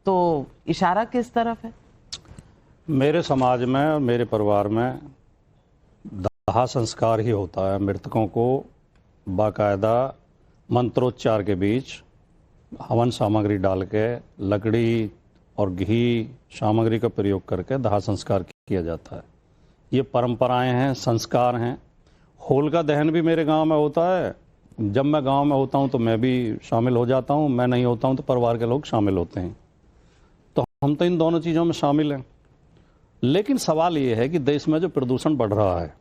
तो इशारा किस तरफ है? मेरे समाज में और मेरे परिवार में दाह संस्कार ही होता है। मृतकों को बाकायदा मंत्रोच्चार के बीच हवन सामग्री डाल के लकड़ी और घी सामग्री का प्रयोग करके दाह संस्कार किया जाता है। ये परंपराएं हैं, संस्कार हैं। होलिका दहन भी मेरे गांव में होता है। जब मैं गांव में होता हूं तो मैं भी शामिल हो जाता हूं, मैं नहीं होता हूं तो परिवार के लोग शामिल होते हैं। तो हम तो इन दोनों चीज़ों में शामिल हैं। लेकिन सवाल ये है कि देश में जो प्रदूषण बढ़ रहा है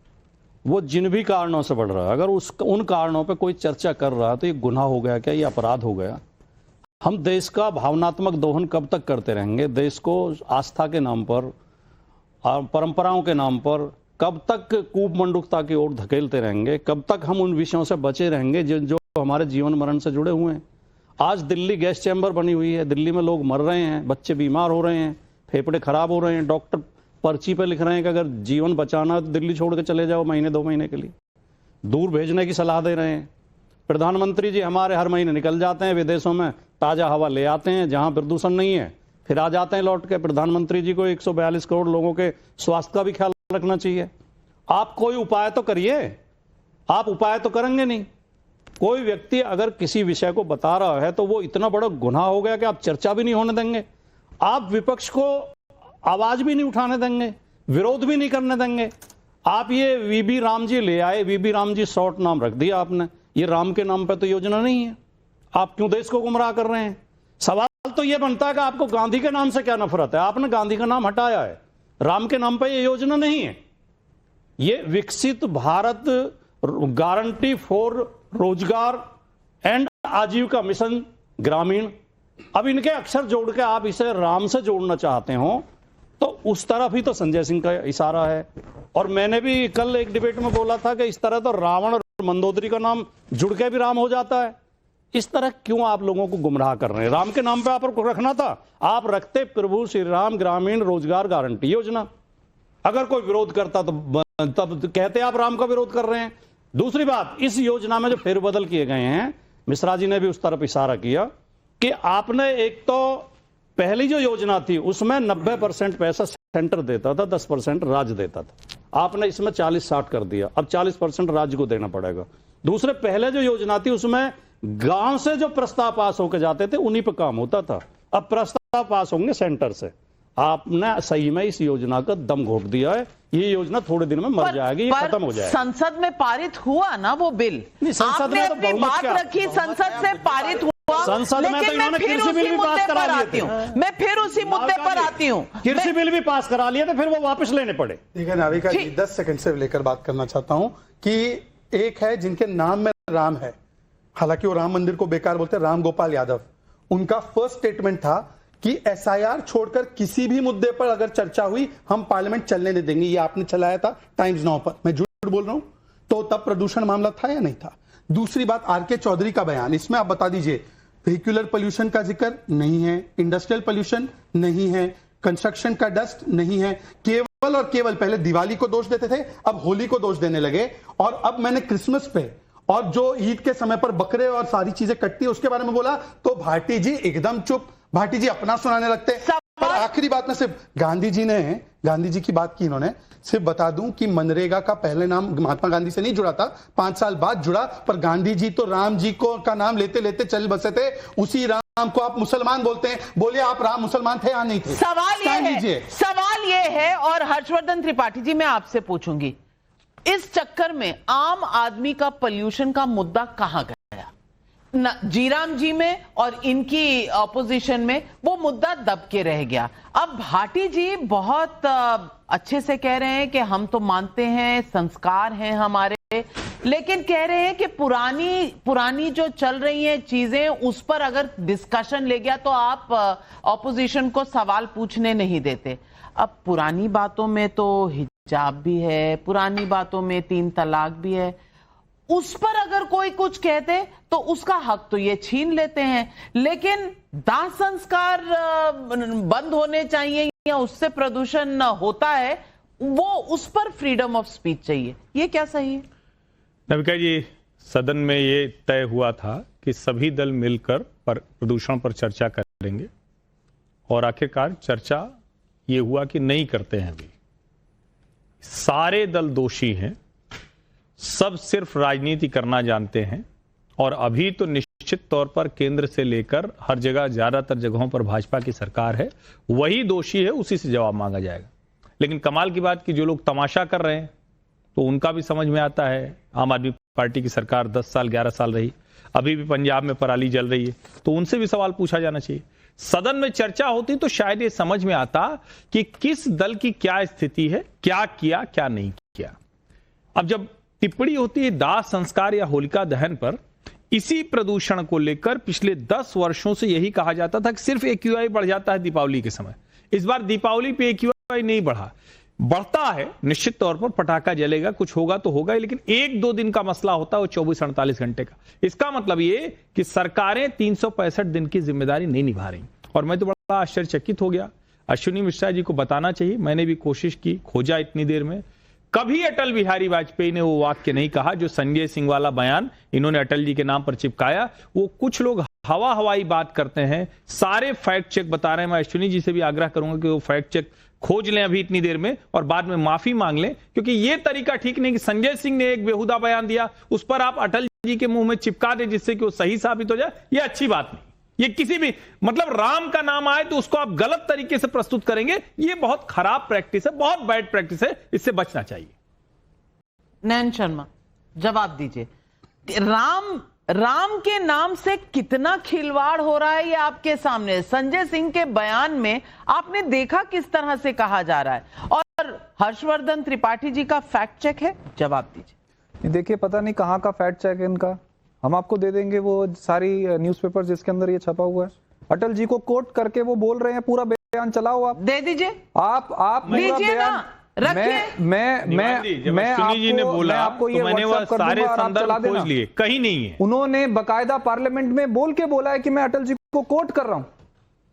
वो जिन भी कारणों से बढ़ रहा है, अगर उन कारणों पे कोई चर्चा कर रहा है तो ये गुनाह हो गया क्या, ये अपराध हो गया? हम देश का भावनात्मक दोहन कब तक करते रहेंगे? देश को आस्था के नाम पर और परंपराओं के नाम पर कब तक कूपमंडूकता की ओर धकेलते रहेंगे? कब तक हम उन विषयों से बचे रहेंगे जो हमारे जीवन मरण से जुड़े हुए हैं? आज दिल्ली गैस चैम्बर बनी हुई है, दिल्ली में लोग मर रहे हैं, बच्चे बीमार हो रहे हैं, फेफड़े खराब हो रहे हैं, डॉक्टर पर्ची पे लिख रहे हैं कि अगर जीवन बचाना तो दिल्ली छोड़ के चले जाओ महीने 2 महीने के लिए, दूर भेजने की सलाह दे रहे हैं। प्रधानमंत्री जी हमारे हर महीने निकल जाते हैं विदेशों में, ताज़ा हवा ले आते हैं जहां प्रदूषण नहीं है, फिर आ जाते हैं लौट के। प्रधानमंत्री जी को 142 करोड़ लोगों के स्वास्थ्य का भी ख्याल रखना चाहिए। आप कोई उपाय तो करिए, आप उपाय तो करेंगे नहीं। कोई व्यक्ति अगर किसी विषय को बता रहा है तो वो इतना बड़ा गुनाह हो गया कि आप चर्चा भी नहीं होने देंगे, आप विपक्ष को आवाज भी नहीं उठाने देंगे, विरोध भी नहीं करने देंगे। आप ये वीबी राम जी ले आए, वीबी राम जी शॉर्ट नाम रख दिया आपने। ये राम के नाम पे तो योजना नहीं है, आप क्यों देश को गुमराह कर रहे हैं? सवाल तो ये बनता है कि आपको गांधी के नाम से क्या नफरत है? आपने गांधी का नाम हटाया है, राम के नाम पे ये योजना नहीं है। ये विकसित भारत गारंटी फॉर रोजगार एंड आजीविका मिशन ग्रामीण, अब इनके अक्षर जोड़ के आप इसे राम से जोड़ना चाहते हो तो उस तरफ ही तो संजय सिंह का इशारा है। और मैंने भी कल एक डिबेट में बोला था कि इस तरह तो रावण और मंदोदरी का नाम जुड़ के भी राम हो जाता है। इस तरह क्यों आप लोगों को गुमराह कर रहे हैं? राम के नाम पे आपको रखना था, आप रखते प्रभु श्री राम ग्रामीण रोजगार गारंटी योजना। अगर कोई विरोध करता तो तब कहते आप राम का विरोध कर रहे हैं। दूसरी बात, इस योजना में जो फेरबदल किए गए हैं, मिश्रा जी ने भी उस तरफ इशारा किया कि आपने एक तो पहली जो योजना थी उसमें 90% पैसा सेंटर देता था, 10% राज्य देता था। आपने इसमें 40-60 कर दिया, अब 40% राज्य को देना पड़ेगा। दूसरे पहले जो योजना थी उसमें गांव से जो प्रस्ताव पास होकर जाते थे उन्हीं पर काम होता था, अब प्रस्ताव पास होंगे सेंटर से। आपने सही में इस योजना का दम घोट दिया है। ये योजना थोड़े दिन में मर जाएगी, ये खत्म हो जाएगी। संसद में पारित हुआ ना वो बिल, संसद में तो अपनी बात रखी, संसद से पारित हुआ। संसद में तो इन्होंने कृषि बिल भी पास करा लिए थे। मैं फिर उसी मुद्दे पर आती हूँ, कृषि बिल भी पास करा लिए थे, फिर वो वापस लेने पड़े। ठीक है नाविका जी, 10 सेकंड से लेकर बात करना चाहता हूं कि एक है जिनके नाम में राम है, हालांकि वो राम मंदिर को बेकार बोलते हैं, राम गोपाल यादव। उनका फर्स्ट स्टेटमेंट था कि एसआईआर छोड़कर किसी भी मुद्दे पर अगर चर्चा हुई हम पार्लियामेंट चलने नहीं देंगे। ये आपने चलाया था टाइम्स नाउ पर, मैं झूठ बोल रहा हूं? तो तब प्रदूषण मामला था या नहीं था? दूसरी बात, आरके चौधरी का बयान, इसमें आप बता दीजिए व्हीक्यूलर पोल्यूशन का जिक्र नहीं है, इंडस्ट्रियल पोल्यूशन नहीं है, कंस्ट्रक्शन का डस्ट नहीं है, केवल और केवल पहले दिवाली को दोष देते थे, अब होली को दोष देने लगे। और अब मैंने क्रिसमस पे और जो ईद के समय पर बकरे और सारी चीजें कटती है उसके बारे में बोला तो भाटी जी एकदम चुप, भाटी जी अपना सुनाने लगते। पर आखिरी बात में सिर्फ गांधी जी की बात की इन्होंने, सिर्फ बता दूं कि मनरेगा का पहले नाम महात्मा गांधी से नहीं जुड़ा था, 5 साल बाद जुड़ा, पर गांधी जी तो राम जी को का नाम लेते लेते चल बसे थे। उसी राम को आप मुसलमान बोलते हैं, बोलिए आप राम मुसलमान थे या नहीं थे? सवाल ये है और हर्षवर्धन त्रिपाठी जी मैं आपसे पूछूंगी, इस चक्कर में आम आदमी का पोल्यूशन का मुद्दा कहां गया? जीराम जी में और इनकी ऑपोजिशन में वो मुद्दा दब के रह गया। अब भाटी जी बहुत अच्छे से कह रहे हैं कि हम तो मानते हैं, संस्कार हैं हमारे, लेकिन कह रहे हैं कि पुरानी जो चल रही हैं चीजें उस पर अगर डिस्कशन ले गया तो आप ऑपोजिशन को सवाल पूछने नहीं देते। अब पुरानी बातों में तो हिजाब भी है, पुरानी बातों में 3 तलाक भी है, उस पर अगर कोई कुछ कहते तो उसका हक तो ये छीन लेते हैं। लेकिन दाह संस्कार बंद होने चाहिए या उससे प्रदूषण होता है, वो उस पर फ्रीडम ऑफ स्पीच चाहिए, ये क्या सही है? नविका जी, सदन में ये तय हुआ था कि सभी दल मिलकर प्रदूषण पर चर्चा करेंगे और आखिरकार चर्चा ये हुआ कि नहीं करते हैं। अभी सारे दल दोषी हैं, सब सिर्फ राजनीति करना जानते हैं, और अभी तो निश्चित तौर पर केंद्र से लेकर हर जगह, ज्यादातर जगहों पर भाजपा की सरकार है, वही दोषी है, उसी से जवाब मांगा जाएगा। लेकिन कमाल की बात कि जो लोग तमाशा कर रहे हैं तो उनका भी समझ में आता है। आम आदमी पार्टी की सरकार 10 साल 11 साल रही, अभी भी पंजाब में पराली जल रही है, तो उनसे भी सवाल पूछा जाना चाहिए। सदन में चर्चा होती तो शायद ये समझ में आता कि किस दल की क्या स्थिति है, क्या किया क्या नहीं किया। अब जब टिप्पणी होती है दाह संस्कार या होलिका दहन पर, इसी प्रदूषण को लेकर पिछले 10 वर्षों से यही कहा जाता था कि सिर्फ AQI बढ़ जाता है दीपावली के समय। इस बार दीपावली पे AQI नहीं बढ़ा, बढ़ता है निश्चित तौर पर, पटाखा जलेगा, कुछ होगा तो होगा, लेकिन 1-2 दिन का मसला होता है, वो 24-48 घंटे का। इसका मतलब ये कि सरकारें 365 दिन की जिम्मेदारी नहीं निभा रही। और मैं तो बड़ा आश्चर्यचकित हो गया। अश्विनी मिश्रा जी को बताना चाहिए, मैंने भी कोशिश की, खोजा इतनी देर में, कभी अटल बिहारी वाजपेयी ने वो वाक्य नहीं कहा जो संजय सिंह वाला बयान इन्होंने अटल जी के नाम पर चिपकाया। वो कुछ लोग हवाई बात करते हैं, सारे फैक्ट चेक बता रहे हैं। मैं अश्विनी जी से भी आग्रह करूंगा कि वो फैक्ट चेक खोज लें अभी इतनी देर में और बाद में माफी मांग लें, क्योंकि ये तरीका ठीक नहीं कि संजय सिंह ने एक बेहुदा बयान दिया, उस पर आप अटल जी के मुंह में चिपका दें जिससे कि वो सही साबित हो जाए। ये अच्छी बात नहीं। ये किसी भी मतलब राम का नाम आए तो उसको आप गलत तरीके से प्रस्तुत करेंगे, ये बहुत खराब प्रैक्टिस है, बहुत बैड प्रैक्टिस है, इससे बचना चाहिए। नयन शर्मा, जवाब दीजिए। राम के नाम से कितना खिलवाड़ हो रहा है ये आपके सामने। संजय सिंह के बयान में आपने देखा किस तरह से कहा जा रहा है, और हर्षवर्धन त्रिपाठी जी का फैक्ट चेक है, जवाब दीजिए। देखिए, पता नहीं कहाँ का फैक्ट चेक है इनका, हम आपको दे देंगे वो सारी न्यूज़पेपर जिसके अंदर ये छपा हुआ है। अटल जी को कोट करके वो बोल रहे हैं, पूरा बयान चलाओ आप, दे दीजिए, आप दीजिए ना, रखिए। मैं आपको ये मैंने वो सारे संदर्भ खोज लिए, कहीं नहीं है। उन्होंने बकायदा पार्लियामेंट में बोल के बोला है कि मैं अटल जी को कोट कर रहा हूं,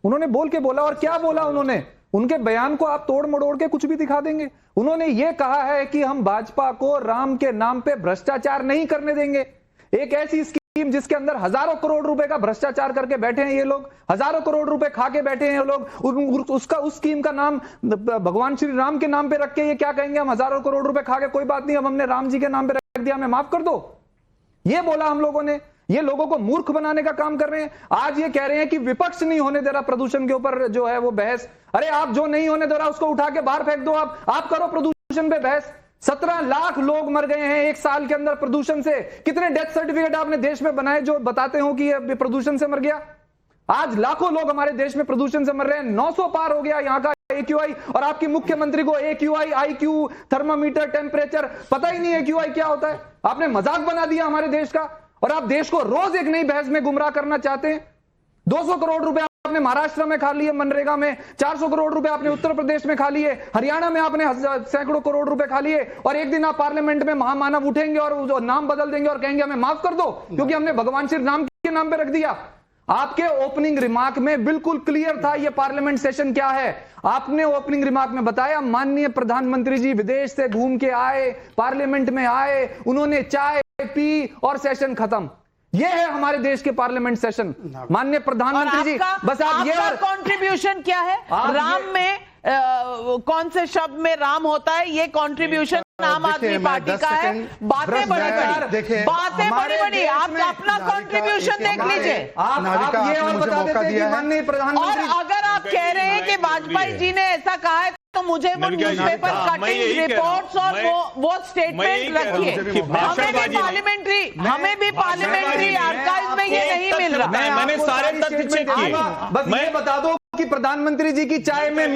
उन्होंने बोल के बोला। और क्या बोला उन्होंने, उनके बयान को आप तोड़ मड़ोड़ के कुछ भी दिखा देंगे। उन्होंने ये कहा है कि हम भाजपा को राम के नाम पे भ्रष्टाचार नहीं करने देंगे। एक ऐसी स्कीम जिसके अंदर हजारों करोड़ रुपए का भ्रष्टाचार करके बैठे हैं ये लोग, हजारों करोड़ रुपए खा के बैठे हैं ये लोग, उस स्कीम का नाम भगवान श्री राम के नाम पे रख के ये क्या कहेंगे, हम हजारों करोड़ रुपए खा के, कोई बात नहीं, अब हमने राम जी के नाम पे रख दिया, हमें माफ कर दो। ये बोला हम लोगों ने। ये लोगों को मूर्ख बनाने का काम कर रहे हैं। आज ये कह रहे हैं कि विपक्ष नहीं होने दे रहा प्रदूषण के ऊपर जो है वो बहस। अरे आप जो नहीं होने दे रहा उसको उठा के बाहर फेंक दो, आप करो प्रदूषण पे बहस। 17 लाख लोग मर गए हैं 1 साल के अंदर प्रदूषण से। कितने डेथ सर्टिफिकेट आपने देश में बनाए जो बताते हो कि ये प्रदूषण से मर गया? आज लाखों लोग हमारे देश में प्रदूषण से मर रहे हैं। 900 पार हो गया यहाँ का AQI, और आपकी मुख्यमंत्री को AQI, IQ, थर्मामीटर, टेम्परेचर पता ही नहीं AQI क्या होता है। आपने मजाक बना दिया हमारे देश का, और आप देश को रोज एक नई बहस में गुमराह करना चाहते हैं। 200 करोड़ रुपए आपने महाराष्ट्र में खा लिए मनरेगा में, 400 करोड़ रुपए आपने उत्तर प्रदेश में खा लिए, हरियाणा में आपने सैकड़ों करोड़ रुपए खा लिए, और एक दिन आप पार्लियामेंट में महामानव उठेंगे और नाम बदल देंगे और कहेंगे हमें माफ कर दो क्योंकि हमने भगवान श्री राम के नाम पे रख दिया। आपके ओपनिंग रिमार्क में बिल्कुल क्लियर था ये पार्लियामेंट सेशन क्या है। आपने ओपनिंग रिमार्क में बताया माननीय प्रधानमंत्री जी विदेश से घूम के आए, पार्लियामेंट में आए, उन्होंने चाय पी और सेशन खत्म। ये है हमारे देश के पार्लियामेंट सेशन। माननीय प्रधानमंत्री जी, बस आप ये कंट्रीब्यूशन क्या है राम में, कौन से शब्द में राम होता है, ये कंट्रीब्यूशन आम आदमी पार्टी का है। बातें बड़ी बड़ी, आप अपना कंट्रीब्यूशन देख लीजिए। आप ये और बता देते कि माननीय प्रधानमंत्री, और अगर आप कह रहे हैं कि वाजपेयी जी ने ऐसा कहा है तो मुझे वो न्यूज़पेपर कटिंग रिपोर्ट्स और वो स्टेटमेंट रखिए। हमें भी पार्लियामेंट्री आर्काइव में ये नहीं मिल रहा। मैंने सारे तथ्य चेक किए। बस ये बता दो कि प्रधानमंत्री जी की चाय में